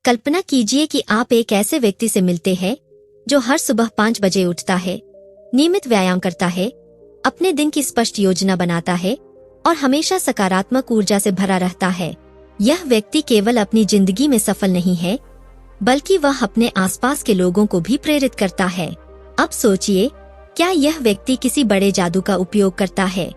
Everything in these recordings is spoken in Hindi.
कल्पना कीजिए कि आप एक ऐसे व्यक्ति से मिलते हैं जो हर सुबह 5 बजे उठता है, नियमित व्यायाम करता है, अपने दिन की स्पष्ट योजना बनाता है और हमेशा सकारात्मक ऊर्जा से भरा रहता है। यह व्यक्ति केवल अपनी जिंदगी में सफल नहीं है, बल्कि वह अपने आसपास के लोगों को भी प्रेरित करता है। अब सोचिए, क्या यह व्यक्ति किसी बड़े जादू का उपयोग करता है?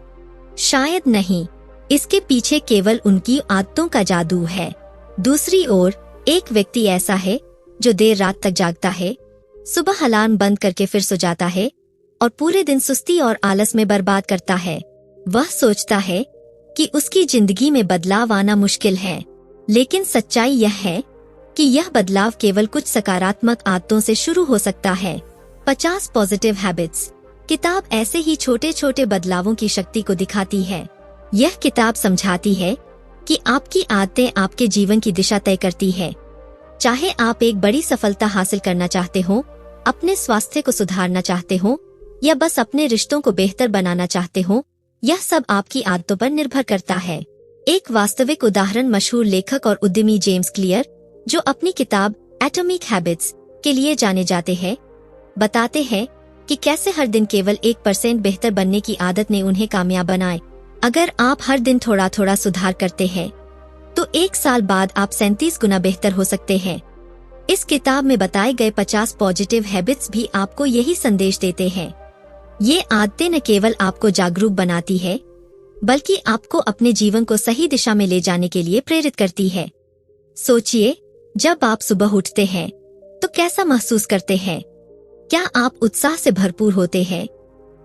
शायद नहीं। इसके पीछे केवल उनकी आदतों का जादू है। दूसरी ओर, एक व्यक्ति ऐसा है जो देर रात तक जागता है, सुबह अलार्म बंद करके फिर सो जाता है और पूरे दिन सुस्ती और आलस में बर्बाद करता है। वह सोचता है कि उसकी जिंदगी में बदलाव आना मुश्किल है, लेकिन सच्चाई यह है कि यह बदलाव केवल कुछ सकारात्मक आदतों से शुरू हो सकता है। 50 पॉजिटिव हैबिट्स किताब ऐसे ही छोटे छोटे बदलावों की शक्ति को दिखाती है। यह किताब समझाती है कि आपकी आदतें आपके जीवन की दिशा तय करती है। चाहे आप एक बड़ी सफलता हासिल करना चाहते हो, अपने स्वास्थ्य को सुधारना चाहते हो या बस अपने रिश्तों को बेहतर बनाना चाहते हो, यह सब आपकी आदतों पर निर्भर करता है। एक वास्तविक उदाहरण मशहूर लेखक और उद्यमी जेम्स क्लियर, जो अपनी किताब एटॉमिक हैबिट्स के लिए जाने जाते हैं, बताते हैं कि कैसे हर दिन केवल 1% बेहतर बनने की आदत ने उन्हें कामयाब बनाए। अगर आप हर दिन थोड़ा थोड़ा सुधार करते हैं, तो 1 साल बाद आप 37 गुना बेहतर हो सकते हैं। इस किताब में बताए गए 50 पॉजिटिव हैबिट्स भी आपको यही संदेश देते हैं। ये आदतें न केवल आपको जागरूक बनाती है, बल्कि आपको अपने जीवन को सही दिशा में ले जाने के लिए प्रेरित करती है। सोचिए, जब आप सुबह उठते हैं तो कैसा महसूस करते हैं? क्या आप उत्साह से भरपूर होते हैं,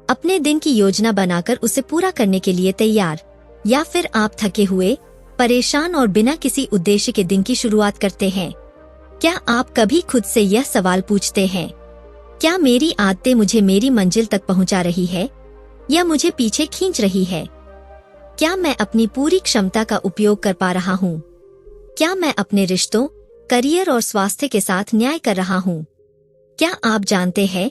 अपने दिन की योजना बनाकर उसे पूरा करने के लिए तैयार, या फिर आप थके हुए, परेशान और बिना किसी उद्देश्य के दिन की शुरुआत करते हैं? क्या आप कभी खुद से यह सवाल पूछते हैं, क्या मेरी आदतें मुझे मेरी मंजिल तक पहुंचा रही है या मुझे पीछे खींच रही है? क्या मैं अपनी पूरी क्षमता का उपयोग कर पा रहा हूँ? क्या मैं अपने रिश्तों, करियर और स्वास्थ्य के साथ न्याय कर रहा हूँ? क्या आप जानते हैं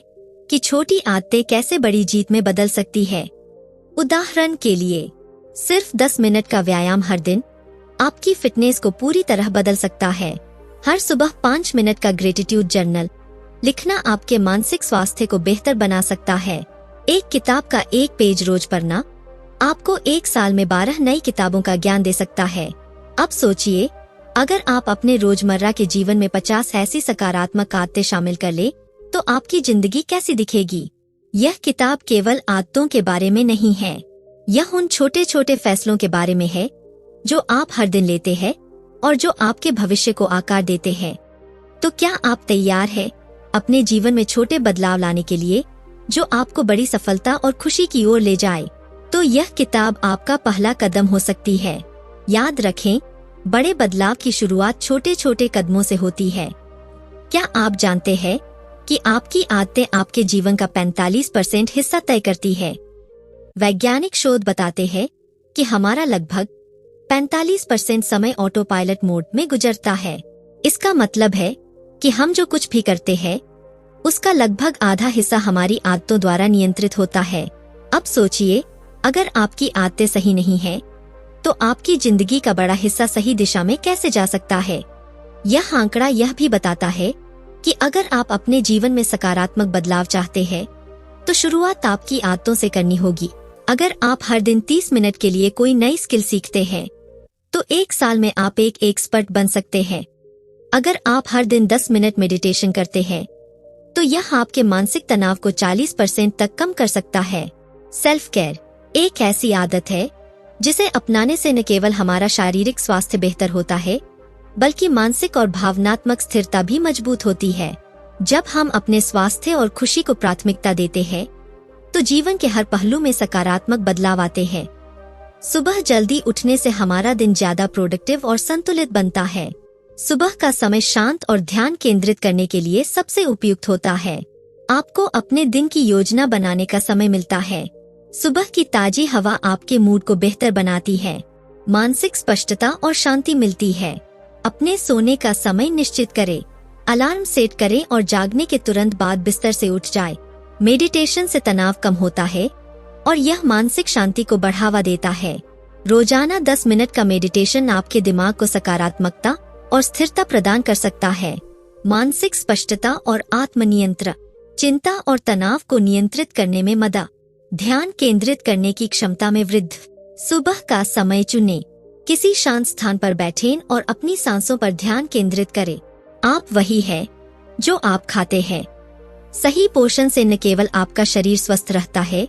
कि छोटी आदतें कैसे बड़ी जीत में बदल सकती है? उदाहरण के लिए, सिर्फ 10 मिनट का व्यायाम हर दिन आपकी फिटनेस को पूरी तरह बदल सकता है। हर सुबह 5 मिनट का ग्रेटिट्यूड जर्नल लिखना आपके मानसिक स्वास्थ्य को बेहतर बना सकता है। एक किताब का 1 पेज रोज पढ़ना आपको 1 साल में 12 नई किताबों का ज्ञान दे सकता है। अब सोचिए, अगर आप अपने रोजमर्रा के जीवन में 50 ऐसी सकारात्मक आदतें शामिल कर ले, तो आपकी जिंदगी कैसी दिखेगी? यह किताब केवल आदतों के बारे में नहीं है, यह उन छोटे छोटे फैसलों के बारे में है जो आप हर दिन लेते हैं और जो आपके भविष्य को आकार देते हैं। तो क्या आप तैयार हैं अपने जीवन में छोटे बदलाव लाने के लिए, जो आपको बड़ी सफलता और खुशी की ओर ले जाए? तो यह किताब आपका पहला कदम हो सकती है। याद रखें, बड़े बदलाव की शुरुआत छोटे छोटे कदमों से होती है। क्या आप जानते हैं कि आपकी आदतें आपके जीवन का 45% हिस्सा तय करती है? वैज्ञानिक शोध बताते हैं कि हमारा लगभग 45% समय ऑटो पायलट मोड में गुजरता है। इसका मतलब है कि हम जो कुछ भी करते हैं, उसका लगभग आधा हिस्सा हमारी आदतों द्वारा नियंत्रित होता है। अब सोचिए, अगर आपकी आदतें सही नहीं हैं, तो आपकी जिंदगी का बड़ा हिस्सा सही दिशा में कैसे जा सकता है? यह आंकड़ा यह भी बताता है कि अगर आप अपने जीवन में सकारात्मक बदलाव चाहते हैं, तो शुरुआत आपकी आदतों से करनी होगी। अगर आप हर दिन 30 मिनट के लिए कोई नई स्किल सीखते हैं, तो 1 साल में आप एक एक्सपर्ट बन सकते हैं। अगर आप हर दिन 10 मिनट मेडिटेशन करते हैं, तो यह आपके मानसिक तनाव को 40% तक कम कर सकता है। सेल्फ केयर एक ऐसी आदत है जिसे अपनाने से न केवल हमारा शारीरिक स्वास्थ्य बेहतर होता है, बल्कि मानसिक और भावनात्मक स्थिरता भी मजबूत होती है। जब हम अपने स्वास्थ्य और खुशी को प्राथमिकता देते हैं, तो जीवन के हर पहलू में सकारात्मक बदलाव आते हैं। सुबह जल्दी उठने से हमारा दिन ज्यादा प्रोडक्टिव और संतुलित बनता है। सुबह का समय शांत और ध्यान केंद्रित करने के लिए सबसे उपयुक्त होता है। आपको अपने दिन की योजना बनाने का समय मिलता है। सुबह की ताजी हवा आपके मूड को बेहतर बनाती है, मानसिक स्पष्टता और शांति मिलती है। अपने सोने का समय निश्चित करें, अलार्म सेट करें और जागने के तुरंत बाद बिस्तर से उठ जाएं। मेडिटेशन से तनाव कम होता है और यह मानसिक शांति को बढ़ावा देता है। रोजाना 10 मिनट का मेडिटेशन आपके दिमाग को सकारात्मकता और स्थिरता प्रदान कर सकता है। मानसिक स्पष्टता और आत्मनियंत्रण, चिंता और तनाव को नियंत्रित करने में मदद, ध्यान केंद्रित करने की क्षमता में वृद्धि। सुबह का समय चुनें। किसी शांत स्थान पर बैठें और अपनी सांसों पर ध्यान केंद्रित करें। आप वही है जो आप खाते हैं। सही पोषण से न केवल आपका शरीर स्वस्थ रहता है,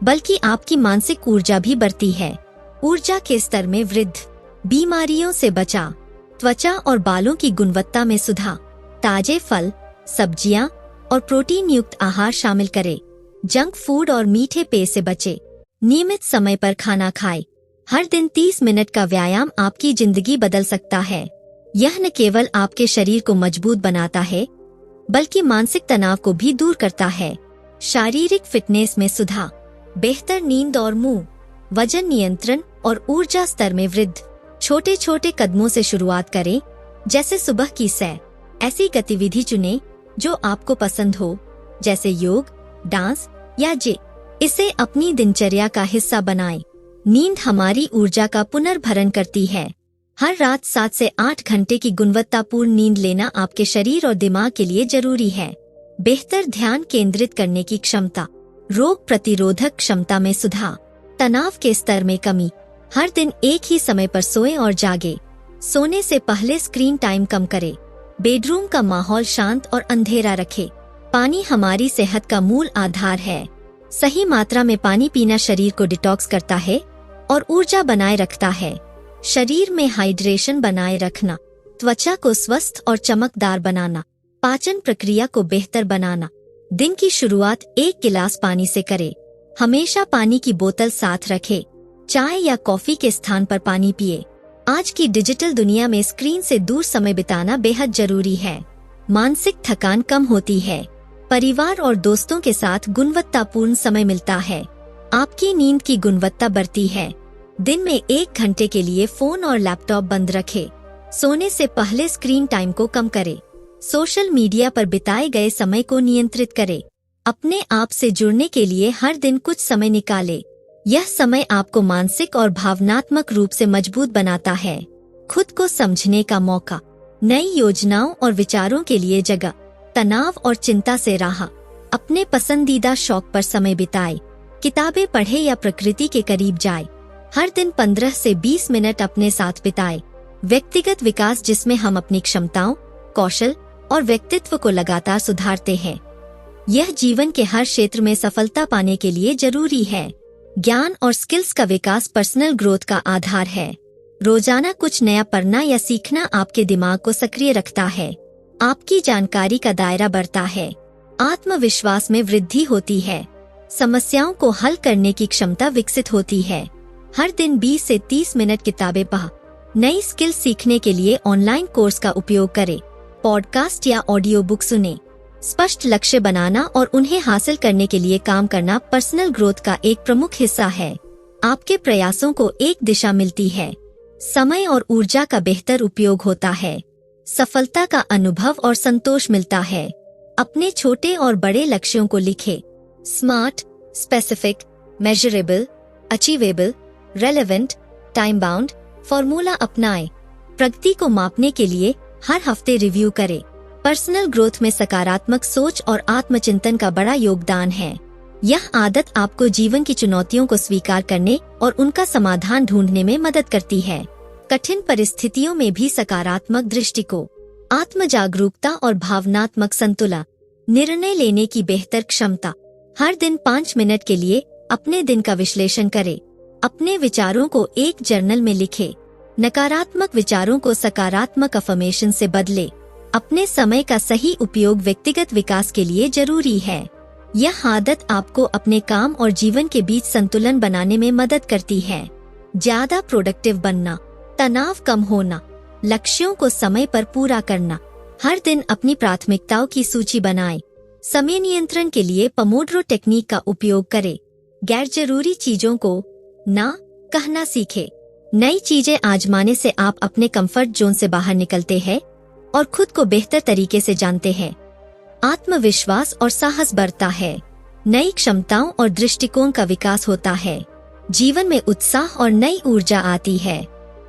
बल्कि आपकी मानसिक ऊर्जा भी बढ़ती है। ऊर्जा के स्तर में वृद्धि, बीमारियों से बचाव, त्वचा और बालों की गुणवत्ता में सुधार। ताजे फल, सब्जियां और प्रोटीन युक्त आहार शामिल करें। जंक फूड और मीठे पेय से बचें। नियमित समय पर खाना खाएं। हर दिन 30 मिनट का व्यायाम आपकी जिंदगी बदल सकता है। यह न केवल आपके शरीर को मजबूत बनाता है, बल्कि मानसिक तनाव को भी दूर करता है। शारीरिक फिटनेस में सुधार, बेहतर नींद और मुंह, वजन नियंत्रण और ऊर्जा स्तर में वृद्धि। छोटे छोटे कदमों से शुरुआत करें, जैसे सुबह की सैर। ऐसी गतिविधि चुनें जो आपको पसंद हो, जैसे योग, डांस या जिम। इसे अपनी दिनचर्या का हिस्सा बनाएं। नींद हमारी ऊर्जा का पुनर्भरण करती है। हर रात 7 से 8 घंटे की गुणवत्तापूर्ण नींद लेना आपके शरीर और दिमाग के लिए जरूरी है। बेहतर ध्यान केंद्रित करने की क्षमता, रोग प्रतिरोधक क्षमता में सुधार, तनाव के स्तर में कमी। हर दिन एक ही समय पर सोएं और जागें। सोने से पहले स्क्रीन टाइम कम करें। बेडरूम का माहौल शांत और अंधेरा रखें। पानी हमारी सेहत का मूल आधार है। सही मात्रा में पानी पीना शरीर को डिटॉक्स करता है और ऊर्जा बनाए रखता है। शरीर में हाइड्रेशन बनाए रखना, त्वचा को स्वस्थ और चमकदार बनाना, पाचन प्रक्रिया को बेहतर बनाना। दिन की शुरुआत 1 गिलास पानी से करें। हमेशा पानी की बोतल साथ रखें। चाय या कॉफी के स्थान पर पानी पिए। आज की डिजिटल दुनिया में स्क्रीन से दूर समय बिताना बेहद जरूरी है। मानसिक थकान कम होती है। परिवार और दोस्तों के साथ गुणवत्तापूर्ण समय मिलता है। आपकी नींद की गुणवत्ता बढ़ती है। दिन में 1 घंटे के लिए फोन और लैपटॉप बंद रखें। सोने से पहले स्क्रीन टाइम को कम करें। सोशल मीडिया पर बिताए गए समय को नियंत्रित करें। अपने आप से जुड़ने के लिए हर दिन कुछ समय निकालें। यह समय आपको मानसिक और भावनात्मक रूप से मजबूत बनाता है। खुद को समझने का मौका, नई योजनाओं और विचारों के लिए जगह, तनाव और चिंता से राहत। अपने पसंदीदा शौक पर समय बिताएं। किताबें पढ़े या प्रकृति के करीब जाए। हर दिन 15 से 20 मिनट अपने साथ बिताएं। व्यक्तिगत विकास, जिसमें हम अपनी क्षमताओं, कौशल और व्यक्तित्व को लगातार सुधारते हैं। यह जीवन के हर क्षेत्र में सफलता पाने के लिए जरूरी है। ज्ञान और स्किल्स का विकास पर्सनल ग्रोथ का आधार है। रोजाना कुछ नया पढ़ना या सीखना आपके दिमाग को सक्रिय रखता है। आपकी जानकारी का दायरा बढ़ता है। आत्मविश्वास में वृद्धि होती है। समस्याओं को हल करने की क्षमता विकसित होती है। हर दिन 20 से 30 मिनट किताबें पढ़। नई स्किल सीखने के लिए ऑनलाइन कोर्स का उपयोग करें। पॉडकास्ट या ऑडियो बुक सुनें। स्पष्ट लक्ष्य बनाना और उन्हें हासिल करने के लिए काम करना पर्सनल ग्रोथ का एक प्रमुख हिस्सा है। आपके प्रयासों को एक दिशा मिलती है। समय और ऊर्जा का बेहतर उपयोग होता है। सफलता का अनुभव और संतोष मिलता है। अपने छोटे और बड़े लक्ष्यों को लिखें। Smart, specific, measurable, achievable, relevant, time bound formula अपनाएं। प्रगति को मापने के लिए हर हफ्ते रिव्यू करें। पर्सनल ग्रोथ में सकारात्मक सोच और आत्मचिंतन का बड़ा योगदान है। यह आदत आपको जीवन की चुनौतियों को स्वीकार करने और उनका समाधान ढूंढने में मदद करती है। कठिन परिस्थितियों में भी सकारात्मक दृष्टिकोण, आत्म जागरूकता और भावनात्मक संतुलन, निर्णय लेने की बेहतर क्षमता। हर दिन 5 मिनट के लिए अपने दिन का विश्लेषण करें। अपने विचारों को एक जर्नल में लिखें। नकारात्मक विचारों को सकारात्मक अफर्मेशन से बदलें। अपने समय का सही उपयोग व्यक्तिगत विकास के लिए जरूरी है। यह आदत आपको अपने काम और जीवन के बीच संतुलन बनाने में मदद करती है। ज्यादा प्रोडक्टिव बनना, तनाव कम होना, लक्ष्यों को समय पर पूरा करना। हर दिन अपनी प्राथमिकताओं की सूची बनाएं। समय नियंत्रण के लिए पोमोडोरो टेक्निक का उपयोग करें। गैर जरूरी चीजों को ना कहना सीखें। नई चीजें आजमाने से आप अपने कंफर्ट जोन से बाहर निकलते हैं और खुद को बेहतर तरीके से जानते हैं। आत्मविश्वास और साहस बढ़ता है। नई क्षमताओं और दृष्टिकोण का विकास होता है। जीवन में उत्साह और नई ऊर्जा आती है।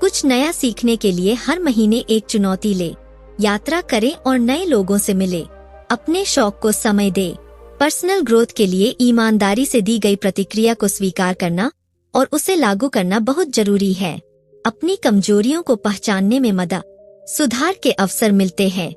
कुछ नया सीखने के लिए हर महीने एक चुनौती ले, यात्रा करें और नए लोगों से मिले, अपने शौक को समय दे। पर्सनल ग्रोथ के लिए ईमानदारी से दी गई प्रतिक्रिया को स्वीकार करना और उसे लागू करना बहुत जरूरी है। अपनी कमजोरियों को पहचानने में मदद, सुधार के अवसर मिलते हैं।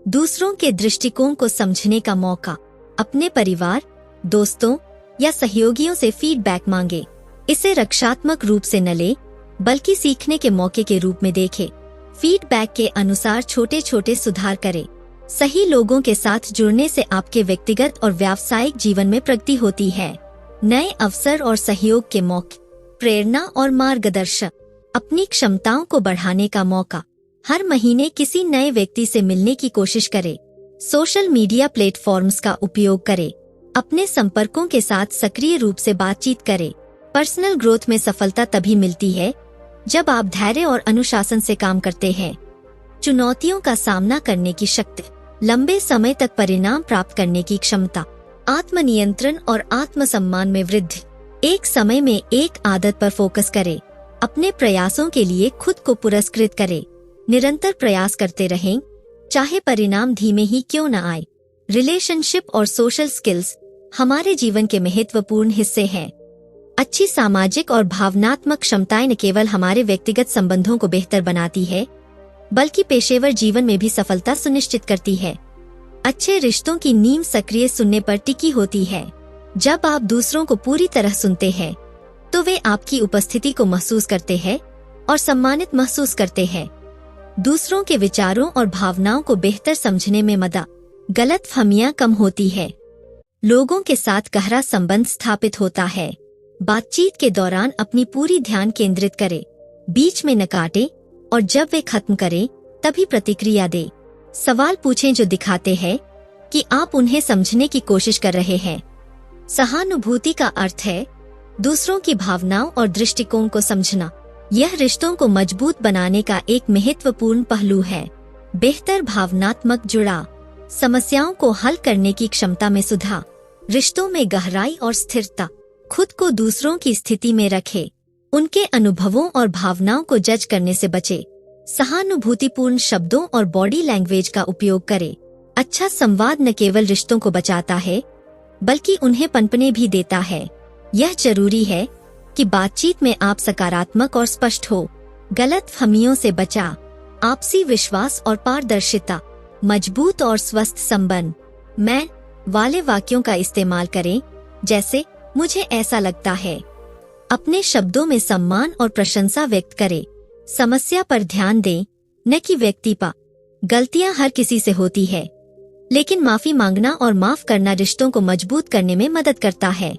दूसरों के दृष्टिकोण को समझने का मौका, अपने परिवार, दोस्तों या सहयोगियों से फीडबैक मांगे। इसे रक्षात्मक रूप से न ले, बल्कि सीखने के मौके के रूप में देखें। फीडबैक के अनुसार छोटे छोटे सुधार करें। सही लोगों के साथ जुड़ने से आपके व्यक्तिगत और व्यावसायिक जीवन में प्रगति होती है। नए अवसर और सहयोग के मौके, प्रेरणा और मार्गदर्शन, अपनी क्षमताओं को बढ़ाने का मौका। हर महीने किसी नए व्यक्ति से मिलने की कोशिश करें। सोशल मीडिया प्लेटफॉर्म्स का उपयोग करें। अपने संपर्कों के साथ सक्रिय रूप से बातचीत करें। पर्सनल ग्रोथ में सफलता तभी मिलती है जब आप धैर्य और अनुशासन से काम करते हैं। चुनौतियों का सामना करने की शक्ति, लंबे समय तक परिणाम प्राप्त करने की क्षमता, आत्मनियंत्रण और आत्मसम्मान में वृद्धि। एक समय में एक आदत पर फोकस करें। अपने प्रयासों के लिए खुद को पुरस्कृत करें। निरंतर प्रयास करते रहें, चाहे परिणाम धीमे ही क्यों न आए। रिलेशनशिप और सोशल स्किल्स हमारे जीवन के महत्वपूर्ण हिस्से हैं। अच्छी सामाजिक और भावनात्मक क्षमताएं न केवल हमारे व्यक्तिगत संबंधों को बेहतर बनाती है, बल्कि पेशेवर जीवन में भी सफलता सुनिश्चित करती है। अच्छे रिश्तों की नींव सक्रिय सुनने पर टिकी होती है। जब आप दूसरों को पूरी तरह सुनते हैं, तो वे आपकी उपस्थिति को महसूस करते हैं और सम्मानित महसूस करते हैं। दूसरों के विचारों और भावनाओं को बेहतर समझने में मदद, गलतफहमियां कम होती है। लोगों के साथ गहरा संबंध स्थापित होता है। बातचीत के दौरान अपनी पूरी ध्यान केंद्रित करें, बीच में न काटें और जब वे खत्म करें तभी प्रतिक्रिया दें। सवाल पूछें जो दिखाते हैं कि आप उन्हें समझने की कोशिश कर रहे हैं। सहानुभूति का अर्थ है दूसरों की भावनाओं और दृष्टिकोण को समझना। यह रिश्तों को मजबूत बनाने का एक महत्वपूर्ण पहलू है। बेहतर भावनात्मक जुड़ाव, समस्याओं को हल करने की क्षमता में सुधार, रिश्तों में गहराई और स्थिरता। खुद को दूसरों की स्थिति में रखें, उनके अनुभवों और भावनाओं को जज करने से बचें। सहानुभूतिपूर्ण शब्दों और बॉडी लैंग्वेज का उपयोग करें। अच्छा संवाद न केवल रिश्तों को बचाता है, बल्कि उन्हें पनपने भी देता है। यह जरूरी है कि बातचीत में आप सकारात्मक और स्पष्ट हो। गलतफहमियों से बचा, आपसी विश्वास और पारदर्शिता, मजबूत और स्वस्थ संबंध। मैं वाले वाक्यों का इस्तेमाल करें, जैसे मुझे ऐसा लगता है। अपने शब्दों में सम्मान और प्रशंसा व्यक्त करें। समस्या पर ध्यान दें, न कि व्यक्ति पर। गलतियां हर किसी से होती है, लेकिन माफी मांगना और माफ करना रिश्तों को मजबूत करने में मदद करता है।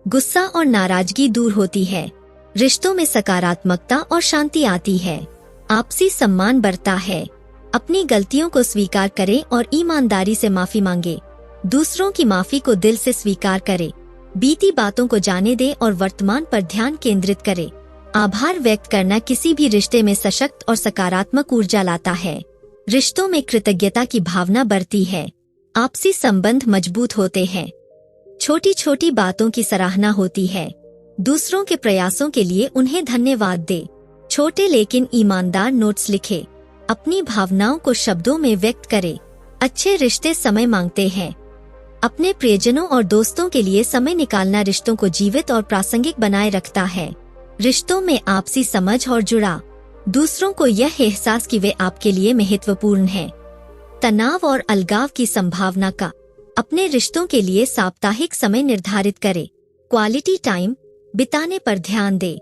गुस्सा और नाराजगी दूर होती है। रिश्तों में सकारात्मकता और शांति आती है। आपसी सम्मान बढ़ता है। अपनी गलतियों को स्वीकार करें और ईमानदारी से माफी मांगे। दूसरों की माफी को दिल से स्वीकार करें। बीती बातों को जाने दें और वर्तमान पर ध्यान केंद्रित करें। आभार व्यक्त करना किसी भी रिश्ते में सशक्त और सकारात्मक ऊर्जा लाता है। रिश्तों में कृतज्ञता की भावना बढ़ती है। आपसी संबंध मजबूत होते हैं। छोटी छोटी बातों की सराहना होती है। दूसरों के प्रयासों के लिए उन्हें धन्यवाद दे। छोटे लेकिन ईमानदार नोट्स लिखे। अपनी भावनाओं को शब्दों में व्यक्त करें। अच्छे रिश्ते समय मांगते हैं। अपने प्रियजनों और दोस्तों के लिए समय निकालना रिश्तों को जीवित और प्रासंगिक बनाए रखता है। रिश्तों में आपसी समझ और जुड़ाव, दूसरों को यह एहसास कि वे आपके लिए महत्वपूर्ण हैं। तनाव और अलगाव की संभावना का, अपने रिश्तों के लिए साप्ताहिक समय निर्धारित करें। क्वालिटी टाइम बिताने पर ध्यान दें।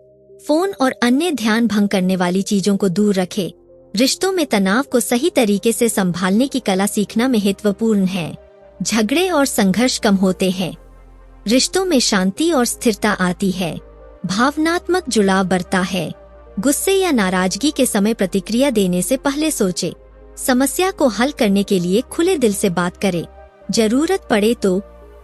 फोन और अन्य ध्यान भंग करने वाली चीजों को दूर रखें। रिश्तों में तनाव को सही तरीके से संभालने की कला सीखना महत्वपूर्ण है। झगड़े और संघर्ष कम होते हैं। रिश्तों में शांति और स्थिरता आती है। भावनात्मक जुड़ाव बढ़ता है। गुस्से या नाराजगी के समय प्रतिक्रिया देने से पहले सोचें। समस्या को हल करने के लिए खुले दिल से बात करें। जरूरत पड़े तो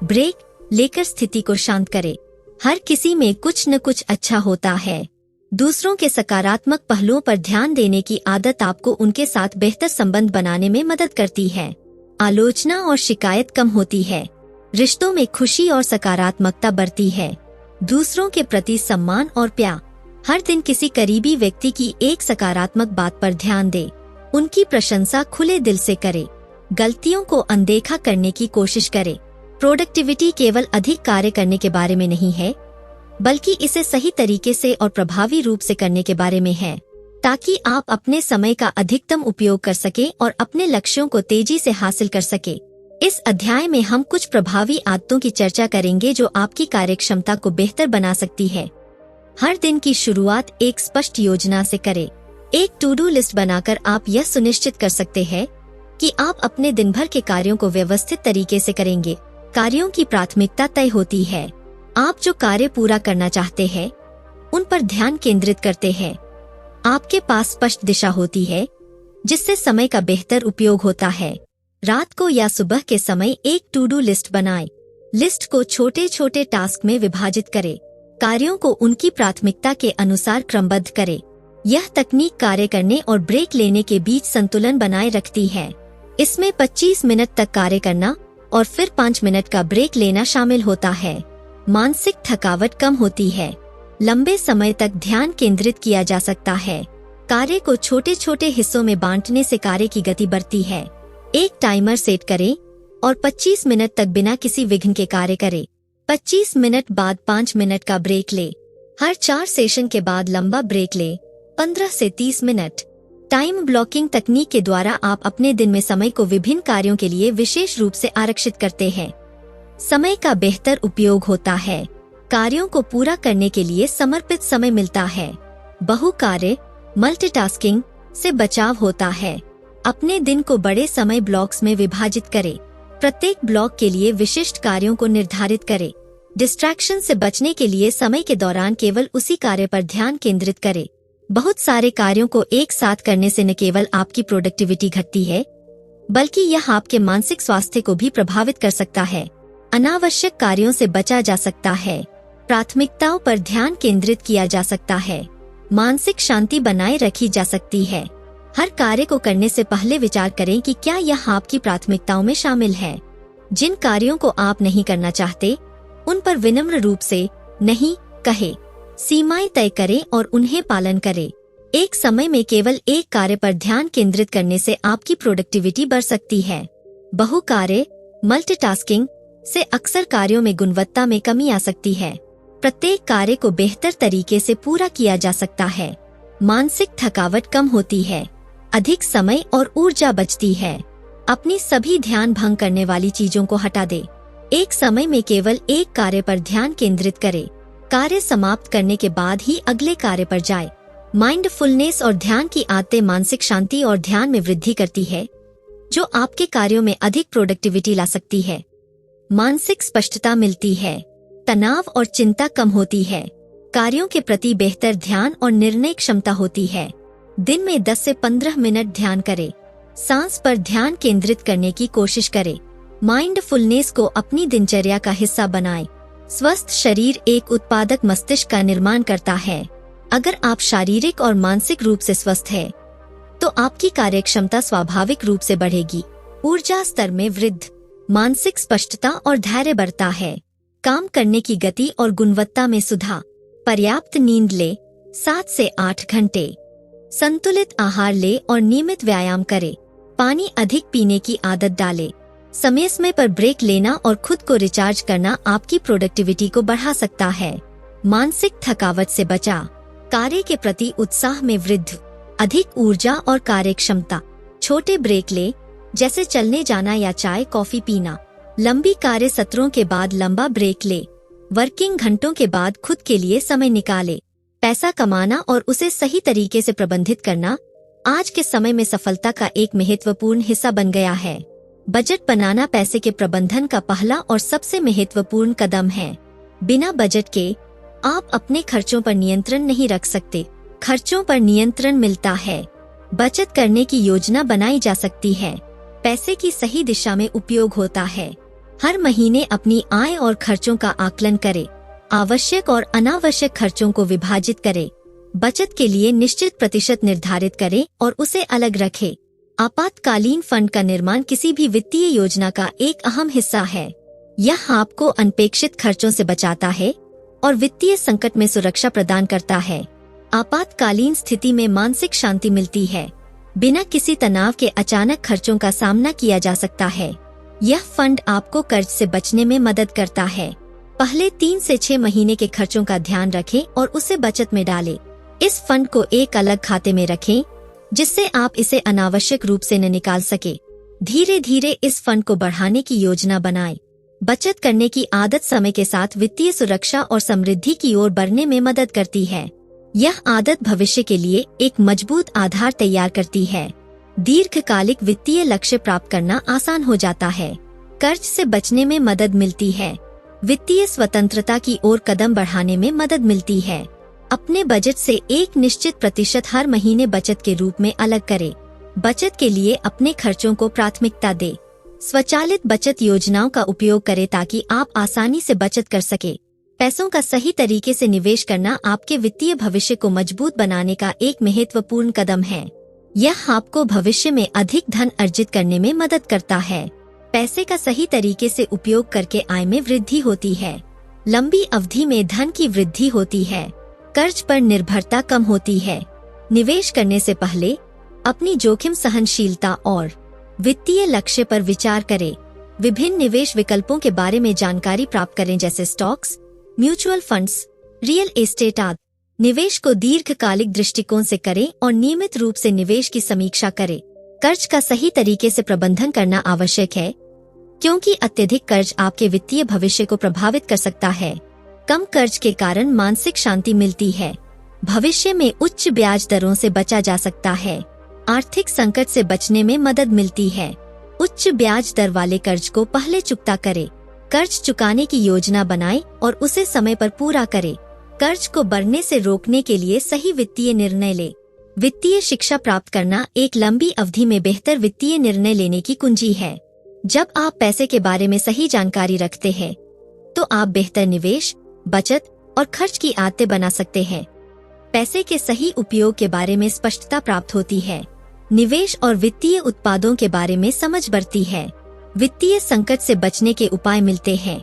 ब्रेक लेकर स्थिति को शांत करें। हर किसी में कुछ न कुछ अच्छा होता है। दूसरों के सकारात्मक पहलुओं पर ध्यान देने की आदत आपको उनके साथ बेहतर संबंध बनाने में मदद करती है। आलोचना और शिकायत कम होती है। रिश्तों में खुशी और सकारात्मकता बढ़ती है। दूसरों के प्रति सम्मान और प्यार, हर दिन किसी करीबी व्यक्ति की एक सकारात्मक बात पर ध्यान दे। उनकी प्रशंसा खुले दिल से करे। गलतियों को अनदेखा करने की कोशिश करे। प्रोडक्टिविटी केवल अधिक कार्य करने के बारे में नहीं है, बल्कि इसे सही तरीके से और प्रभावी रूप से करने के बारे में है, ताकि आप अपने समय का अधिकतम उपयोग कर सके और अपने लक्ष्यों को तेजी से हासिल कर सके। इस अध्याय में हम कुछ प्रभावी आदतों की चर्चा करेंगे जो आपकी कार्यक्षमता को बेहतर बना सकती है। हर दिन की शुरुआत एक स्पष्ट योजना से करें। एक टू डू लिस्ट बनाकर आप यह सुनिश्चित कर सकते हैं कि आप अपने दिन भर के कार्यों को व्यवस्थित तरीके से करेंगे। कार्यों की प्राथमिकता तय होती है। आप जो कार्य पूरा करना चाहते हैं, उन पर ध्यान केंद्रित करते हैं। आपके पास स्पष्ट दिशा होती है, जिससे समय का बेहतर उपयोग होता है। रात को या सुबह के समय एक टू डू लिस्ट बनाएं। लिस्ट को छोटे छोटे टास्क में विभाजित करें। कार्यों को उनकी प्राथमिकता के अनुसार क्रमबद्ध करें। यह तकनीक कार्य करने और ब्रेक लेने के बीच संतुलन बनाए रखती है। इसमें 25 मिनट तक कार्य करना और फिर 5 मिनट का ब्रेक लेना शामिल होता है। मानसिक थकावट कम होती है। लंबे समय तक ध्यान केंद्रित किया जा सकता है। कार्य को छोटे छोटे हिस्सों में बांटने से कार्य की गति बढ़ती है। एक टाइमर सेट करें और 25 मिनट तक बिना किसी विघ्न के कार्य करें। 25 मिनट बाद 5 मिनट का ब्रेक ले। हर 4 सेशन के बाद लंबा ब्रेक ले, 15 से 30 मिनट। टाइम ब्लॉकिंग तकनीक के द्वारा आप अपने दिन में समय को विभिन्न कार्यों के लिए विशेष रूप से आरक्षित करते हैं। समय का बेहतर उपयोग होता है। कार्यों को पूरा करने के लिए समर्पित समय मिलता है। बहुकार्य मल्टीटास्किंग से बचाव होता है। अपने दिन को बड़े समय ब्लॉक्स में विभाजित करें। प्रत्येक ब्लॉक के लिए विशिष्ट कार्यों को निर्धारित करें। डिस्ट्रैक्शन से बचने के लिए समय के दौरान केवल उसी कार्य पर ध्यान केंद्रित करें। बहुत सारे कार्यों को एक साथ करने से न केवल आपकी प्रोडक्टिविटी घटती है, बल्कि यह आपके मानसिक स्वास्थ्य को भी प्रभावित कर सकता है। अनावश्यक कार्यों से बचा जा सकता है। प्राथमिकताओं पर ध्यान केंद्रित किया जा सकता है। मानसिक शांति बनाए रखी जा सकती है। हर कार्य को करने से पहले विचार करें कि क्या यह आपकी प्राथमिकताओं में शामिल है। जिन कार्यों को आप नहीं करना चाहते, उन पर विनम्र रूप से नहीं कहे। सीमाएं तय करें और उन्हें पालन करें। एक समय में केवल एक कार्य पर ध्यान केंद्रित करने से आपकी प्रोडक्टिविटी बढ़ सकती है। बहुकार्य मल्टीटास्किंग से अक्सर कार्यों में गुणवत्ता में कमी आ सकती है। प्रत्येक कार्य को बेहतर तरीके से पूरा किया जा सकता है। मानसिक थकावट कम होती है। अधिक समय और ऊर्जा बचती है। अपनी सभी ध्यान भंग करने वाली चीजों को हटा दे। एक समय में केवल एक कार्य पर ध्यान केंद्रित करें। कार्य समाप्त करने के बाद ही अगले कार्य पर जाए। माइंडफुलनेस और ध्यान की आदतें मानसिक शांति और ध्यान में वृद्धि करती है, जो आपके कार्यों में अधिक प्रोडक्टिविटी ला सकती है। मानसिक स्पष्टता मिलती है। तनाव और चिंता कम होती है। कार्यों के प्रति बेहतर ध्यान और निर्णय क्षमता होती है। दिन में 10 से 15 मिनट ध्यान करें। सांस पर ध्यान केंद्रित करने की कोशिश करें। माइंडफुलनेस को अपनी दिनचर्या का हिस्सा बनाएं। स्वस्थ शरीर एक उत्पादक मस्तिष्क का निर्माण करता है। अगर आप शारीरिक और मानसिक रूप से स्वस्थ हैं, तो आपकी कार्यक्षमता स्वाभाविक रूप से बढ़ेगी। ऊर्जा स्तर में वृद्धि, मानसिक स्पष्टता और धैर्य बढ़ता है। काम करने की गति और गुणवत्ता में सुधार। पर्याप्त नींद ले, 7 से 8 घंटे। संतुलित आहार ले और नियमित व्यायाम करे। पानी अधिक पीने की आदत डाले। समय समय पर ब्रेक लेना और खुद को रिचार्ज करना आपकी प्रोडक्टिविटी को बढ़ा सकता है। मानसिक थकावट से बचा। कार्य के प्रति उत्साह में वृद्धि, अधिक ऊर्जा और कार्यक्षमता। छोटे ब्रेक ले, जैसे चलने जाना या चाय कॉफी पीना। लंबी कार्य सत्रों के बाद लंबा ब्रेक ले। वर्किंग घंटों के बाद खुद के लिए समय निकाले। पैसा कमाना और उसे सही तरीके से प्रबंधित करना आज के समय में सफलता का एक महत्वपूर्ण हिस्सा बन गया है। बजट बनाना पैसे के प्रबंधन का पहला और सबसे महत्वपूर्ण कदम है। बिना बजट के आप अपने खर्चों पर नियंत्रण नहीं रख सकते। खर्चों पर नियंत्रण मिलता है। बचत करने की योजना बनाई जा सकती है। पैसे की सही दिशा में उपयोग होता है। हर महीने अपनी आय और खर्चों का आकलन करें। आवश्यक और अनावश्यक खर्चों को विभाजित करें। बचत के लिए निश्चित प्रतिशत निर्धारित करें और उसे अलग रखें। आपातकालीन फंड का निर्माण किसी भी वित्तीय योजना का एक अहम हिस्सा है। यह आपको अनपेक्षित खर्चों से बचाता है और वित्तीय संकट में सुरक्षा प्रदान करता है। आपातकालीन स्थिति में मानसिक शांति मिलती है। बिना किसी तनाव के अचानक खर्चों का सामना किया जा सकता है। यह फंड आपको कर्ज से बचने में मदद करता है। पहले 3 से 6 महीने के खर्चों का ध्यान रखें और उसे बचत में डालें। इस फंड को एक अलग खाते में रखें जिससे आप इसे अनावश्यक रूप से न निकाल सके। धीरे धीरे इस फंड को बढ़ाने की योजना बनाएं। बचत करने की आदत समय के साथ वित्तीय सुरक्षा और समृद्धि की ओर बढ़ने में मदद करती है। यह आदत भविष्य के लिए एक मजबूत आधार तैयार करती है। दीर्घकालिक वित्तीय लक्ष्य प्राप्त करना आसान हो जाता है। कर्ज से बचने में मदद मिलती है। वित्तीय स्वतंत्रता की ओर कदम बढ़ाने में मदद मिलती है। अपने बजट से एक निश्चित प्रतिशत हर महीने बचत के रूप में अलग करें। बचत के लिए अपने खर्चों को प्राथमिकता दें। स्वचालित बचत योजनाओं का उपयोग करें ताकि आप आसानी से बचत कर सके। पैसों का सही तरीके से निवेश करना आपके वित्तीय भविष्य को मजबूत बनाने का एक महत्वपूर्ण कदम है। यह आपको भविष्य में अधिक धन अर्जित करने में मदद करता है। पैसे का सही तरीके से उपयोग करके आय में वृद्धि होती है। लंबी अवधि में धन की वृद्धि होती है। कर्ज पर निर्भरता कम होती है। निवेश करने से पहले अपनी जोखिम सहनशीलता और वित्तीय लक्ष्य पर विचार करें। विभिन्न निवेश विकल्पों के बारे में जानकारी प्राप्त करें जैसे stocks, mutual funds, real estate आदि। निवेश को दीर्घकालिक दृष्टिकोण से करें और नियमित रूप से निवेश की समीक्षा करें। कर्ज का सही तरीके से प्रबंधन करना आवश्यक है क्योंकि अत्यधिक कर्ज आपके वित्तीय भविष्य को प्रभावित कर सकता है। कम कर्ज के कारण मानसिक शांति मिलती है। भविष्य में उच्च ब्याज दरों से बचा जा सकता है। आर्थिक संकट से बचने में मदद मिलती है। उच्च ब्याज दर वाले कर्ज को पहले चुकता करें। कर्ज चुकाने की योजना बनाएं और उसे समय पर पूरा करें। कर्ज को बढ़ने से रोकने के लिए सही वित्तीय निर्णय लें। वित्तीय शिक्षा प्राप्त करना एक लंबी अवधि में बेहतर वित्तीय निर्णय लेने की कुंजी है। जब आप पैसे के बारे में सही जानकारी रखते हैं तो आप बेहतर निवेश, बचत और खर्च की आदतें बना सकते हैं। पैसे के सही उपयोग के बारे में स्पष्टता प्राप्त होती है। निवेश और वित्तीय उत्पादों के बारे में समझ बढ़ती है। वित्तीय संकट से बचने के उपाय मिलते हैं।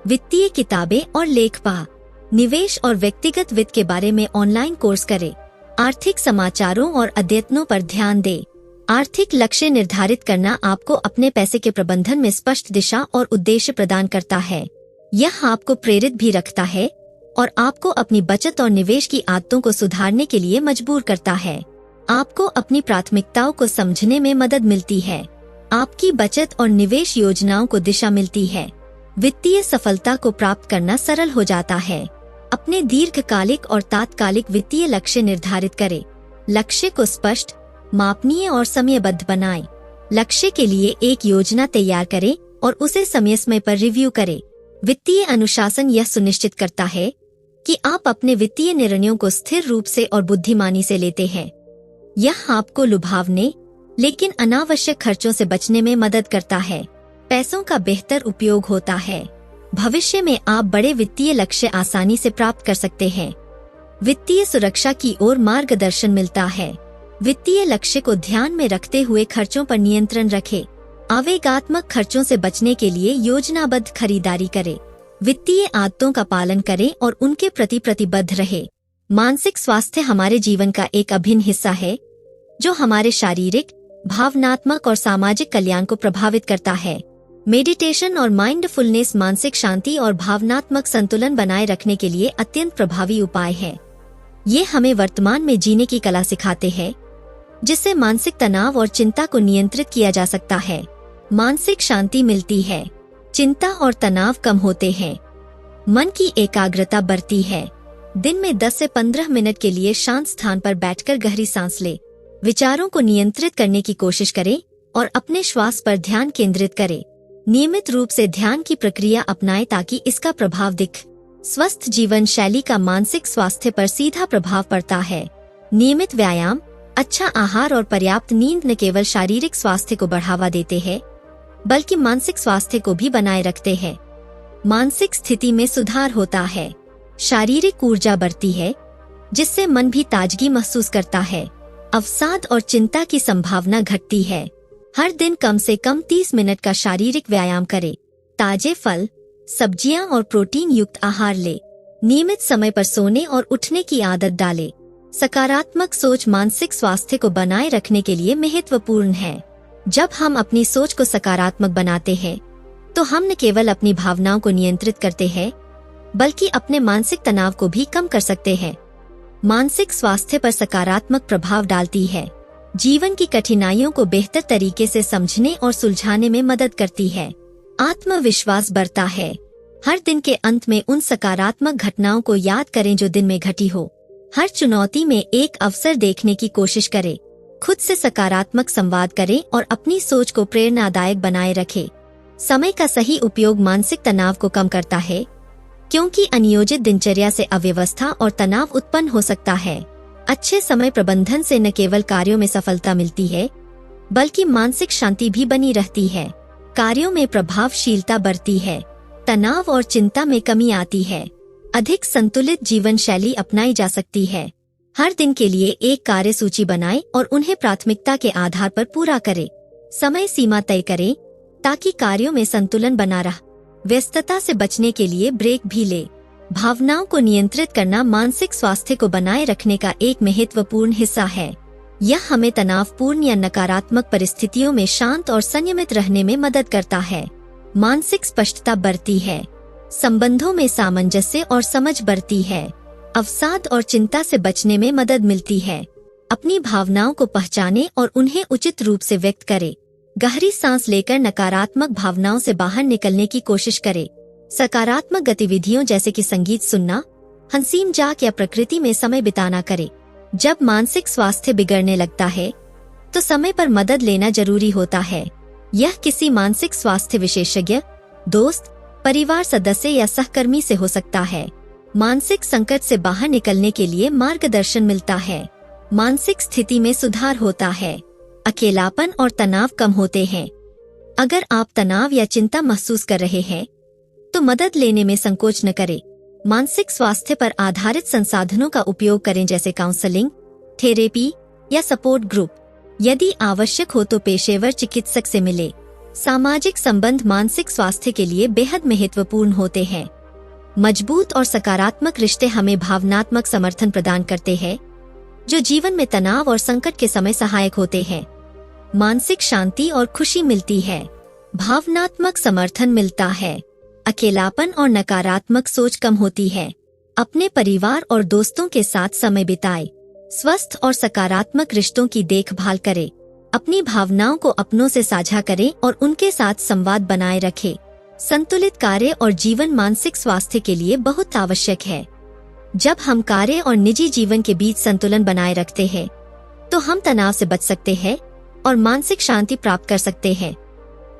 वित्तीय किताबें और लेख पढ़। निवेश और व्यक्तिगत वित्त के बारे में ऑनलाइन कोर्स करें। आर्थिक समाचारों और अद्यतनों पर ध्यान दें। आर्थिक लक्ष्य निर्धारित करना आपको अपने पैसे के प्रबंधन में स्पष्ट दिशा और उद्देश्य प्रदान करता है। यह आपको प्रेरित भी रखता है और आपको अपनी बचत और निवेश की आदतों को सुधारने के लिए मजबूर करता है। आपको अपनी प्राथमिकताओं को समझने में मदद मिलती है। आपकी बचत और निवेश योजनाओं को दिशा मिलती है। वित्तीय सफलता को प्राप्त करना सरल हो जाता है। अपने दीर्घकालिक और तात्कालिक वित्तीय लक्ष्य निर्धारित करें। लक्ष्य को स्पष्ट, मापनीय और समयबद्ध बनाएं। लक्ष्य के लिए एक योजना तैयार करें और उसे समय पर रिव्यू करें। वित्तीय अनुशासन यह सुनिश्चित करता है कि आप अपने वित्तीय निर्णयों को स्थिर रूप से और बुद्धिमानी से लेते हैं। यह आपको लुभावने लेकिन अनावश्यक खर्चों से बचने में मदद करता है। पैसों का बेहतर उपयोग होता है। भविष्य में आप बड़े वित्तीय लक्ष्य आसानी से प्राप्त कर सकते हैं। वित्तीय सुरक्षा की ओर मार्गदर्शन मिलता है। वित्तीय लक्ष्य को ध्यान में रखते हुए खर्चों पर नियंत्रण रखें। आवेगात्मक खर्चों से बचने के लिए योजनाबद्ध खरीदारी करें। वित्तीय आदतों का पालन करें और उनके प्रति प्रतिबद्ध रहे। मानसिक स्वास्थ्य हमारे जीवन का एक अभिन्न हिस्सा है जो हमारे शारीरिक, भावनात्मक और सामाजिक कल्याण को प्रभावित करता है। मेडिटेशन और माइंडफुलनेस मानसिक शांति और भावनात्मक संतुलन बनाए रखने के लिए अत्यंत प्रभावी उपाय है। ये हमें वर्तमान में जीने की कला सिखाते हैं जिससे मानसिक तनाव और चिंता को नियंत्रित किया जा सकता है। मानसिक शांति मिलती है, चिंता और तनाव कम होते हैं, मन की एकाग्रता बढ़ती है। दिन में 10 से 15 मिनट के लिए शांत स्थान पर बैठकर गहरी सांस लें। विचारों को नियंत्रित करने की कोशिश करें और अपने श्वास पर ध्यान केंद्रित करें। नियमित रूप से ध्यान की प्रक्रिया अपनाएं ताकि इसका प्रभाव दिखे। स्वस्थ जीवन शैली का मानसिक स्वास्थ्य पर सीधा प्रभाव पड़ता है। नियमित व्यायाम, अच्छा आहार और पर्याप्त नींद न केवल शारीरिक स्वास्थ्य को बढ़ावा देते हैं बल्कि मानसिक स्वास्थ्य को भी बनाए रखते हैं। मानसिक स्थिति में सुधार होता है, शारीरिक ऊर्जा बढ़ती है जिससे मन भी ताजगी महसूस करता है। अवसाद और चिंता की संभावना घटती है। हर दिन कम से कम 30 मिनट का शारीरिक व्यायाम करें। ताजे फल, सब्जियां और प्रोटीन युक्त आहार ले। नियमित समय पर सोने और उठने की आदत डालें। सकारात्मक सोच मानसिक स्वास्थ्य को बनाए रखने के लिए महत्वपूर्ण है। जब हम अपनी सोच को सकारात्मक बनाते हैं, तो हम न केवल अपनी भावनाओं को नियंत्रित करते हैं, बल्कि अपने मानसिक तनाव को भी कम कर सकते हैं। मानसिक स्वास्थ्य पर सकारात्मक प्रभाव डालती है, जीवन की कठिनाइयों को बेहतर तरीके से समझने और सुलझाने में मदद करती है। आत्मविश्वास बढ़ता है। हर दिन के अंत में उन सकारात्मक घटनाओं को याद करें जो दिन में घटी हो। हर चुनौती में एक अवसर देखने की कोशिश करें। खुद से सकारात्मक संवाद करें और अपनी सोच को प्रेरणादायक बनाए रखें। समय का सही उपयोग मानसिक तनाव को कम करता है, क्योंकि अनियोजित दिनचर्या से अव्यवस्था और तनाव उत्पन्न हो सकता है। अच्छे समय प्रबंधन से न केवल कार्यों में सफलता मिलती है, बल्कि मानसिक शांति भी बनी रहती है। कार्यों में प्रभावशीलता बढ़ती है, तनाव और चिंता में कमी आती है। अधिक संतुलित जीवन शैली अपनाई जा सकती है। हर दिन के लिए एक कार्य सूची बनाएं और उन्हें प्राथमिकता के आधार पर पूरा करें। समय सीमा तय करें ताकि कार्यों में संतुलन बना रहे। व्यस्तता से बचने के लिए ब्रेक भी ले। भावनाओं को नियंत्रित करना मानसिक स्वास्थ्य को बनाए रखने का एक महत्वपूर्ण हिस्सा है। यह हमें तनावपूर्ण या नकारात्मक परिस्थितियों में शांत और संयमित रहने में मदद करता है। मानसिक स्पष्टता बढ़ती है। संबंधों में सामंजस्य और समझ बढ़ती है। अवसाद और चिंता से बचने में मदद मिलती है। अपनी भावनाओं को पहचानें और उन्हें उचित रूप से व्यक्त करें। गहरी सांस लेकर नकारात्मक भावनाओं से बाहर निकलने की कोशिश करें। सकारात्मक गतिविधियों जैसे कि संगीत सुनना, हंसी मजाक या प्रकृति में समय बिताना करें। जब मानसिक स्वास्थ्य बिगड़ने लगता है, तो समय पर मदद लेना जरूरी होता है। यह किसी मानसिक स्वास्थ्य विशेषज्ञ, दोस्त, परिवार सदस्य या सहकर्मी से हो सकता है। मानसिक संकट से बाहर निकलने के लिए मार्गदर्शन मिलता है। मानसिक स्थिति में सुधार होता है। अकेलापन और तनाव कम होते हैं। अगर आप तनाव या चिंता महसूस कर रहे हैं, तो मदद लेने में संकोच न करें। मानसिक स्वास्थ्य पर आधारित संसाधनों का उपयोग करें, जैसे काउंसलिंग, थेरेपी या सपोर्ट ग्रुप। यदि आवश्यक हो तो पेशेवर चिकित्सक से मिले। सामाजिक संबंध मानसिक स्वास्थ्य के लिए बेहद महत्वपूर्ण होते हैं। मजबूत और सकारात्मक रिश्ते हमें भावनात्मक समर्थन प्रदान करते हैं, जो जीवन में तनाव और संकट के समय सहायक होते हैं। मानसिक शांति और खुशी मिलती है। भावनात्मक समर्थन मिलता है। अकेलापन और नकारात्मक सोच कम होती है। अपने परिवार और दोस्तों के साथ समय बिताएं। स्वस्थ और सकारात्मक रिश्तों की देखभाल करें। अपनी भावनाओं को अपनों से साझा करें और उनके साथ संवाद बनाए रखें। संतुलित कार्य और जीवन मानसिक स्वास्थ्य के लिए बहुत आवश्यक है। जब हम कार्य और निजी जीवन के बीच संतुलन बनाए रखते हैं, तो हम तनाव से बच सकते हैं और मानसिक शांति प्राप्त कर सकते हैं।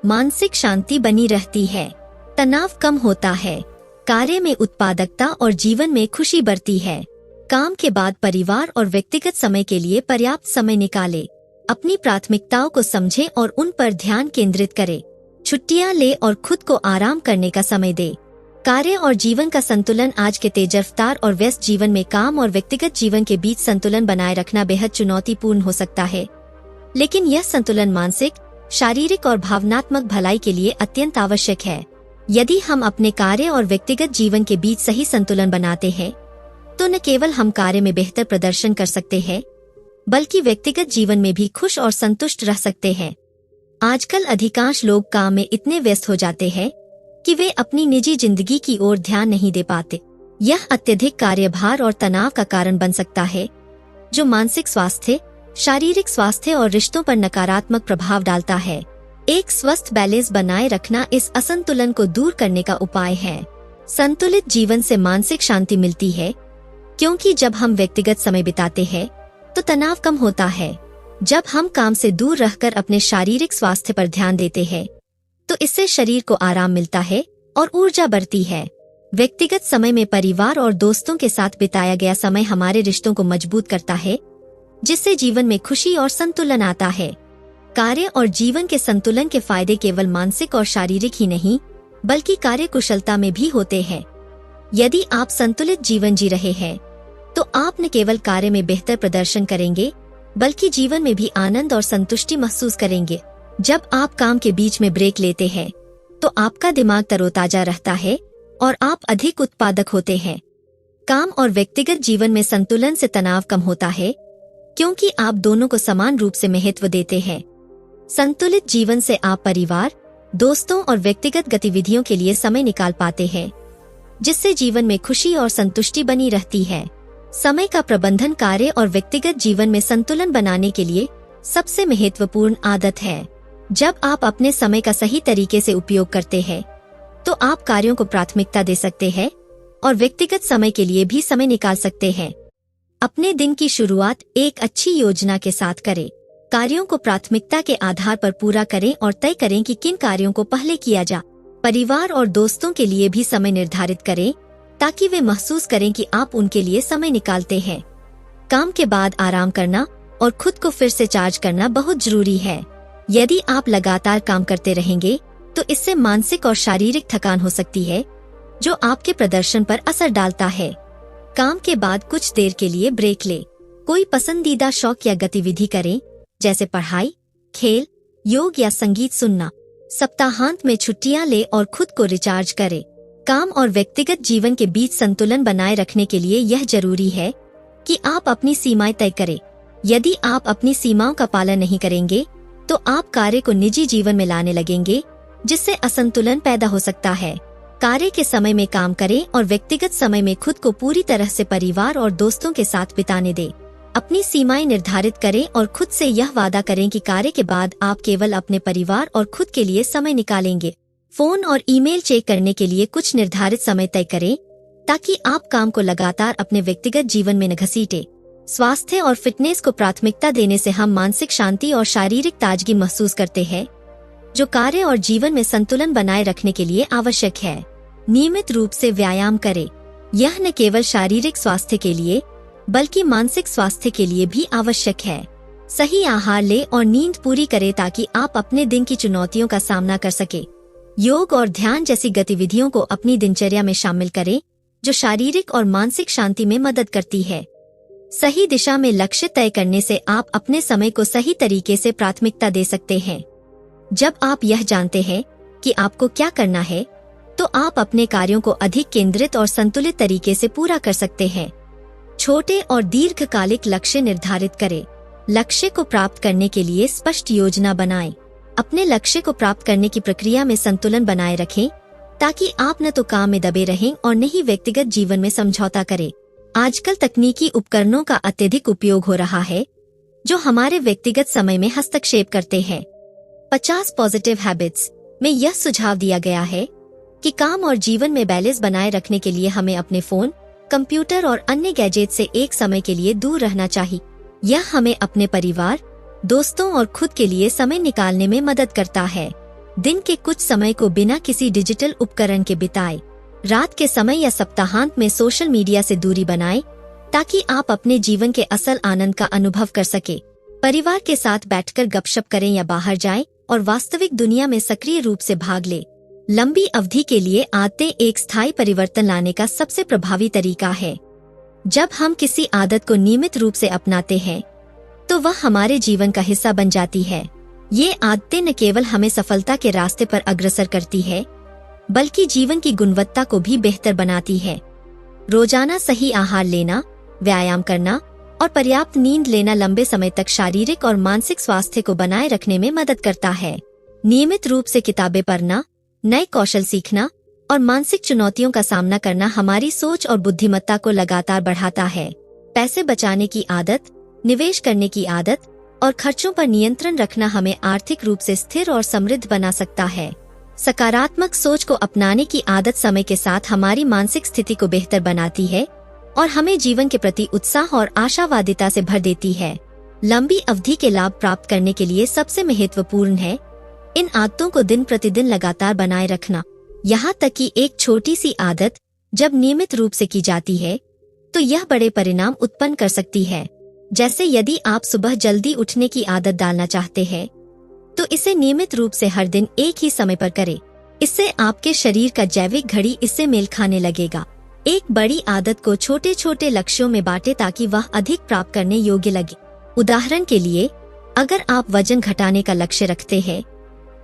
मानसिक शांति बनी रहती है, तनाव कम होता है, कार्य में उत्पादकता और जीवन में खुशी बढ़ती है। काम के बाद परिवार और व्यक्तिगत समय के लिए पर्याप्त समय निकालें। अपनी प्राथमिकताओं को समझें और उन पर ध्यान केंद्रित करें। छुट्टियां ले और खुद को आराम करने का समय दें। कार्य और जीवन का संतुलन आज के तेज रफ्तार और व्यस्त जीवन में काम और व्यक्तिगत जीवन के बीच संतुलन बनाए रखना बेहद चुनौतीपूर्ण हो सकता है, लेकिन यह संतुलन मानसिक, शारीरिक और भावनात्मक भलाई के लिए अत्यंत आवश्यक है। यदि हम अपने कार्य और व्यक्तिगत जीवन के बीच सही संतुलन बनाते हैं, तो न केवल हम कार्य में बेहतर प्रदर्शन कर सकते हैं, बल्कि व्यक्तिगत जीवन में भी खुश और संतुष्ट रह सकते हैं। आजकल अधिकांश लोग काम में इतने व्यस्त हो जाते हैं कि वे अपनी निजी जिंदगी की ओर ध्यान नहीं दे पाते। यह अत्यधिक कार्यभार और तनाव का कारण बन सकता है, जो मानसिक स्वास्थ्य, शारीरिक स्वास्थ्य और रिश्तों पर नकारात्मक प्रभाव डालता है। एक स्वस्थ बैलेंस बनाए रखना इस असंतुलन को दूर करने का उपाय है। संतुलित जीवन से मानसिक शांति मिलती है, क्योंकि जब हम व्यक्तिगत समय बिताते हैं, तो तनाव कम होता है। जब हम काम से दूर रहकर अपने शारीरिक स्वास्थ्य पर ध्यान देते हैं, तो इससे शरीर को आराम मिलता है और ऊर्जा बढ़ती है। व्यक्तिगत समय में परिवार और दोस्तों के साथ बिताया गया समय हमारे रिश्तों को मजबूत करता है, जिससे जीवन में खुशी और संतुलन आता है। कार्य और जीवन के संतुलन के फायदे केवल मानसिक और शारीरिक ही नहीं, बल्कि कार्य कुशलता में भी होते हैं। यदि आप संतुलित जीवन जी रहे हैं, तो आप न केवल कार्य में बेहतर प्रदर्शन करेंगे, बल्कि जीवन में भी आनंद और संतुष्टि महसूस करेंगे। जब आप काम के बीच में ब्रेक लेते हैं, तो आपका दिमाग तरोताजा रहता है और आप अधिक उत्पादक होते हैं। काम और व्यक्तिगत जीवन में संतुलन से तनाव कम होता है, क्योंकि आप दोनों को समान रूप से महत्व देते हैं। संतुलित जीवन से आप परिवार, दोस्तों और व्यक्तिगत गतिविधियों के लिए समय निकाल पाते हैं, जिससे जीवन में खुशी और संतुष्टि बनी रहती है। समय का प्रबंधन कार्य और व्यक्तिगत जीवन में संतुलन बनाने के लिए सबसे महत्वपूर्ण आदत है। जब आप अपने समय का सही तरीके से उपयोग करते हैं, तो आप कार्यों को प्राथमिकता दे सकते हैं और व्यक्तिगत समय के लिए भी समय निकाल सकते हैं। अपने दिन की शुरुआत एक अच्छी योजना के साथ करें। कार्यों को प्राथमिकता के आधार पर पूरा करें और तय करें कि किन कार्यों को पहले किया जा। परिवार और दोस्तों के लिए भी समय निर्धारित करें, ताकि वे महसूस करें कि आप उनके लिए समय निकालते हैं। काम के बाद आराम करना और खुद को फिर से चार्ज करना बहुत जरूरी है। यदि आप लगातार काम करते रहेंगे, तो इससे मानसिक और शारीरिक थकान हो सकती है, जो आपके प्रदर्शन पर असर डालता है। काम के बाद कुछ देर के लिए ब्रेक ले। कोई पसंदीदा शौक या गतिविधि करें, जैसे पढ़ाई, खेल, योग या संगीत सुनना। सप्ताहांत में छुट्टियां ले और खुद को रिचार्ज करें। काम और व्यक्तिगत जीवन के बीच संतुलन बनाए रखने के लिए यह जरूरी है कि आप अपनी सीमाएं तय करें। यदि आप अपनी सीमाओं का पालन नहीं करेंगे, तो आप कार्य को निजी जीवन में लाने लगेंगे, जिससे असंतुलन पैदा हो सकता है। कार्य के समय में काम करें और व्यक्तिगत समय में खुद को पूरी तरह से परिवार और दोस्तों के साथ बिताने दें। अपनी सीमाएं निर्धारित करें और खुद से यह वादा करें कि कार्य के बाद आप केवल अपने परिवार और खुद के लिए समय निकालेंगे। फोन और ईमेल चेक करने के लिए कुछ निर्धारित समय तय करें, ताकि आप काम को लगातार अपने व्यक्तिगत जीवन में न घसीटें। स्वास्थ्य और फिटनेस को प्राथमिकता देने से हम मानसिक शांति और शारीरिक ताजगी महसूस करते हैं, जो कार्य और जीवन में संतुलन बनाए रखने के लिए आवश्यक है। नियमित रूप से व्यायाम करें। यह न केवल शारीरिक स्वास्थ्य के लिए, बल्कि मानसिक स्वास्थ्य के लिए भी आवश्यक है। सही आहार लें और नींद पूरी करें, ताकि आप अपने दिन की चुनौतियों का सामना कर सके। योग और ध्यान जैसी गतिविधियों को अपनी दिनचर्या में शामिल करें, जो शारीरिक और मानसिक शांति में मदद करती है। सही दिशा में लक्ष्य तय करने से आप अपने समय को सही तरीके से प्राथमिकता दे सकते हैं। जब आप यह जानते हैं कि आपको क्या करना है, तो आप अपने कार्यों को अधिक केंद्रित और संतुलित तरीके से पूरा कर सकते हैं। छोटे और दीर्घकालिक लक्ष्य निर्धारित करें। लक्ष्य को प्राप्त करने के लिए स्पष्ट योजना बनाएं। अपने लक्ष्य को प्राप्त करने की प्रक्रिया में संतुलन बनाए रखें, ताकि आप न तो काम में दबे रहें और न ही व्यक्तिगत जीवन में समझौता करें। आजकल तकनीकी उपकरणों का अत्यधिक उपयोग हो रहा है, जो हमारे व्यक्तिगत समय में हस्तक्षेप करते हैं। 50 पॉजिटिव हैबिट्स में यह सुझाव दिया गया है कि काम और जीवन में बैलेंस बनाए रखने के लिए हमें अपने फोन, कंप्यूटर और अन्य गैजेट से एक समय के लिए दूर रहना चाहिए। यह हमें अपने परिवार, दोस्तों और खुद के लिए समय निकालने में मदद करता है। दिन के कुछ समय को बिना किसी डिजिटल उपकरण के बिताएं। रात के समय या सप्ताहांत में सोशल मीडिया से दूरी बनाएं, ताकि आप अपने जीवन के असल आनंद का अनुभव कर सके। परिवार के साथ बैठकर गपशप करें या बाहर जाएं और वास्तविक दुनिया में सक्रिय रूप से भाग लें। लंबी अवधि के लिए आदतें एक स्थायी परिवर्तन लाने का सबसे प्रभावी तरीका है। जब हम किसी आदत को नियमित रूप से अपनाते हैं, तो वह हमारे जीवन का हिस्सा बन जाती है। ये आदतें न केवल हमें सफलता के रास्ते पर अग्रसर करती है, बल्कि जीवन की गुणवत्ता को भी बेहतर बनाती है। रोजाना सही आहार लेना, व्यायाम करना और पर्याप्त नींद लेना लंबे समय तक शारीरिक और मानसिक स्वास्थ्य को बनाए रखने में मदद करता है। नियमित रूप से किताबें पढ़ना, नए कौशल सीखना और मानसिक चुनौतियों का सामना करना हमारी सोच और बुद्धिमत्ता को लगातार बढ़ाता है। पैसे बचाने की आदत, निवेश करने की आदत और खर्चों पर नियंत्रण रखना हमें आर्थिक रूप से स्थिर और समृद्ध बना सकता है। सकारात्मक सोच को अपनाने की आदत समय के साथ हमारी मानसिक स्थिति को बेहतर बनाती है और हमें जीवन के प्रति उत्साह और आशावादिता से भर देती है। लंबी अवधि के लाभ प्राप्त करने के लिए सबसे महत्वपूर्ण है इन आदतों को दिन प्रतिदिन लगातार बनाए रखना। यहाँ तक कि एक छोटी सी आदत जब नियमित रूप से की जाती है, तो यह बड़े परिणाम उत्पन्न कर सकती है। जैसे यदि आप सुबह जल्दी उठने की आदत डालना चाहते हैं, तो इसे नियमित रूप से हर दिन एक ही समय पर करें। इससे आपके शरीर का जैविक घड़ी इससे मेल खाने लगेगा। एक बड़ी आदत को छोटे छोटे लक्ष्यों में बांटें, ताकि वह अधिक प्राप्त करने योग्य लगे। उदाहरण के लिए, अगर आप वजन घटाने का लक्ष्य रखते हैं,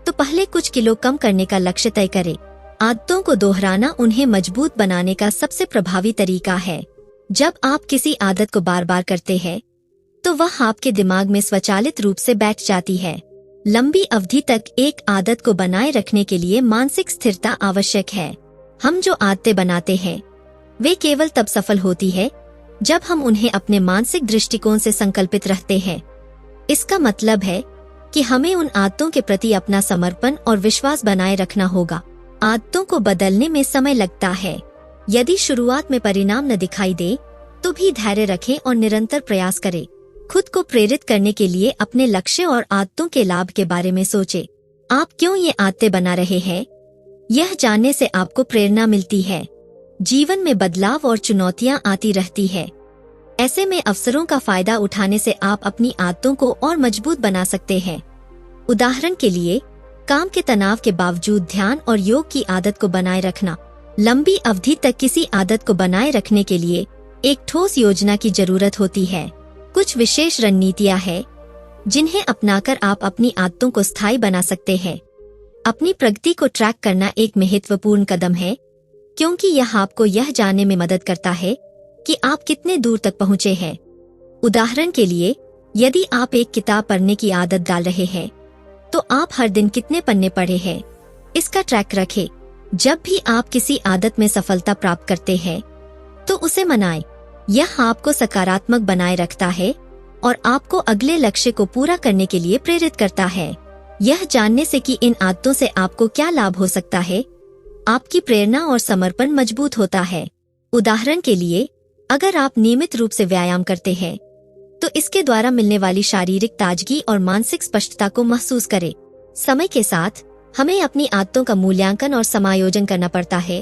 तो पहले कुछ किलो कम करने का लक्ष्य तय करें। आदतों को दोहराना उन्हें मजबूत बनाने का सबसे प्रभावी तरीका है। जब आप किसी आदत को बार बार करते हैं तो वह आपके दिमाग में स्वचालित रूप से बैठ जाती है। लंबी अवधि तक एक आदत को बनाए रखने के लिए मानसिक स्थिरता आवश्यक है। हम जो आदतें बनाते हैं वे केवल तब सफल होती है जब हम उन्हें अपने मानसिक दृष्टिकोण से संकल्पित रहते हैं। इसका मतलब है कि हमें उन आदतों के प्रति अपना समर्पण और विश्वास बनाए रखना होगा। आदतों को बदलने में समय लगता है। यदि शुरुआत में परिणाम न दिखाई दे तो भी धैर्य रखें और निरंतर प्रयास करें। खुद को प्रेरित करने के लिए अपने लक्ष्य और आदतों के लाभ के बारे में सोचें। आप क्यों ये आदतें बना रहे हैं, यह जानने से आपको प्रेरणा मिलती है। जीवन में बदलाव और चुनौतियां आती रहती है। ऐसे में अवसरों का फायदा उठाने से आप अपनी आदतों को और मजबूत बना सकते हैं। उदाहरण के लिए, काम के तनाव के बावजूद ध्यान और योग की आदत को बनाए रखना। लंबी अवधि तक किसी आदत को बनाए रखने के लिए एक ठोस योजना की जरूरत होती है। कुछ विशेष रणनीतियां हैं जिन्हें अपनाकर आप अपनी आदतों को स्थायी बना सकते हैं। अपनी प्रगति को ट्रैक करना एक महत्वपूर्ण कदम है, क्योंकि यह आपको यह जानने में मदद करता है कि आप कितने दूर तक पहुंचे हैं। उदाहरण के लिए, यदि आप एक किताब पढ़ने की आदत डाल रहे हैं तो आप हर दिन कितने पन्ने पढ़े हैं, इसका ट्रैक रखें। जब भी आप किसी आदत में सफलता प्राप्त करते हैं तो उसे मनाएं। यह आपको सकारात्मक बनाए रखता है और आपको अगले लक्ष्य को पूरा करने के लिए प्रेरित करता है। यह जानने से कि इन आदतों से आपको क्या लाभ हो सकता है, आपकी प्रेरणा और समर्पण मजबूत होता है। उदाहरण के लिए, अगर आप नियमित रूप से व्यायाम करते हैं तो इसके द्वारा मिलने वाली शारीरिक ताजगी और मानसिक स्पष्टता को महसूस करें। समय के साथ हमें अपनी आदतों का मूल्यांकन और समायोजन करना पड़ता है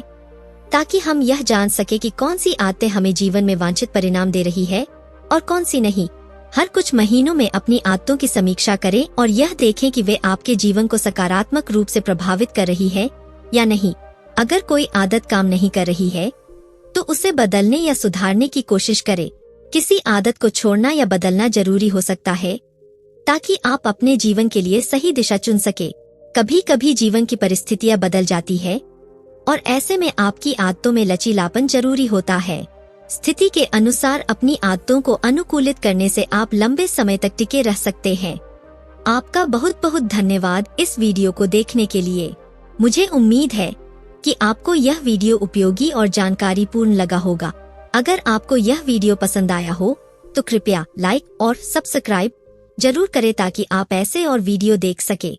ताकि हम यह जान सके कि कौन सी आदतें हमें जीवन में वांछित परिणाम दे रही है और कौन सी नहीं। हर कुछ महीनों में अपनी आदतों की समीक्षा करें और यह देखें कि वे आपके जीवन को सकारात्मक रूप से प्रभावित कर रही है या नहीं। अगर कोई आदत काम नहीं कर रही है तो उसे बदलने या सुधारने की कोशिश करें। किसी आदत को छोड़ना या बदलना जरूरी हो सकता है ताकि आप अपने जीवन के लिए सही दिशा चुन सके। कभी कभी जीवन की परिस्थितियां बदल जाती है और ऐसे में आपकी आदतों में लचीलापन जरूरी होता है। स्थिति के अनुसार अपनी आदतों को अनुकूलित करने से आप लंबे समय तक टिके रह सकते हैं। आपका बहुत बहुत धन्यवाद इस वीडियो को देखने के लिए। मुझे उम्मीद है कि आपको यह वीडियो उपयोगी और जानकारीपूर्ण लगा होगा। अगर आपको यह वीडियो पसंद आया हो तो कृपया लाइक और सब्सक्राइब जरूर करें ताकि आप ऐसे और वीडियो देख सके।